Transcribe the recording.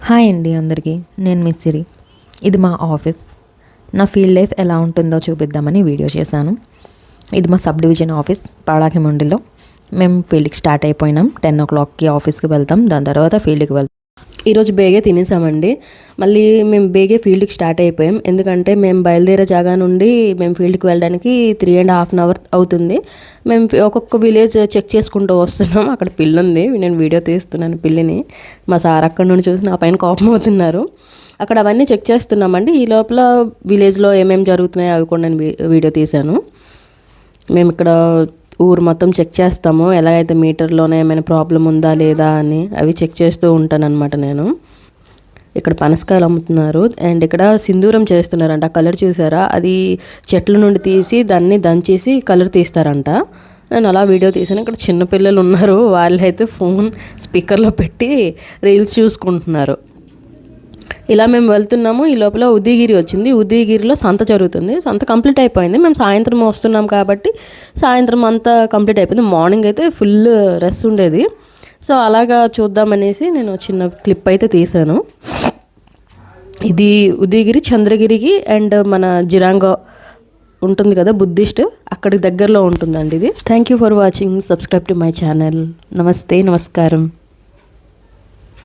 Hi అండి అందరికీ, నేను మిస్ సిరి. ఇది మా ఆఫీస్. నా ఫీల్డ్ లైఫ్ ఎలా ఉంటుందో చూపిద్దామని వీడియో చేశాను. ఇది మా సబ్ డివిజన్ ఆఫీస్ పాడాకిమండిలో. మేము ఫీల్డ్కి స్టార్ట్ అయిపోయినాం. 10 o'clockకి ఆఫీస్కి వెళ్తాం. దాని తర్వాత ఫీల్డ్కి వెళ్తాం. ఈరోజు బేగే తినేసామండి. మళ్ళీ మేము బేగే ఫీల్డ్కి స్టార్ట్ అయిపోయాం. ఎందుకంటే మేము బయలుదేరే జాగా నుండి మేము ఫీల్డ్కి వెళ్ళడానికి 3.5 hours అవుతుంది. మేము ఒక్కొక్క విలేజ్ చెక్ చేసుకుంటూ వస్తున్నాం. అక్కడ పిల్లి ఉంది, నేను వీడియో తీస్తున్నాను పిల్లిని. మా సార్ అక్కడ నుండి చూసి నా పైన కోపం అవుతున్నారు. అక్కడ అవన్నీ చెక్ చేస్తున్నామండి. ఈ లోపల విలేజ్లో ఏమేమి జరుగుతున్నాయో అవి కూడా నేను వీడియో తీశాను. మేము ఇక్కడ ఊరు మొత్తం చెక్ చేస్తాము. ఎలాగైతే మీటర్లోనే ఏమైనా ప్రాబ్లం ఉందా లేదా అని అవి చెక్ చేస్తూ ఉంటానన్నమాట నేను. ఇక్కడ పనసకాయలు అమ్ముతున్నారు అండ్ ఇక్కడ సింధూరం చేస్తున్నారంట. కలర్ చూసారా, అది చెట్ల నుండి తీసి దాన్ని దంచేసి కలర్ తీస్తారంట. నేను అలా వీడియో తీసాను. ఇక్కడ చిన్నపిల్లలు ఉన్నారు, వాళ్ళైతే ఫోన్ స్పీకర్లో పెట్టి రీల్స్ చూసుకుంటున్నారు. ఇలా మేము వెళ్తున్నాము. ఈ లోపల ఉదయగిరి వచ్చింది. ఉదయగిరిలో సంత జరుగుతుంది. సంత కంప్లీట్ అయిపోయింది. మేము సాయంత్రం వస్తున్నాం కాబట్టి సాయంత్రం అంతా కంప్లీట్ అయిపోయింది. మార్నింగ్ అయితే ఫుల్ రష్ ఉండేది. సో అలాగా చూద్దామనేసి నేను చిన్న క్లిప్ అయితే తీశాను. ఇది ఉదయగిరి చంద్రగిరికి అండ్ మన జిరాంగో ఉంటుంది కదా బుద్ధిస్ట్, అక్కడికి దగ్గరలో ఉంటుందండి ఇది. Thank you for watching. Subscribe to my channel. నమస్తే, నమస్కారం.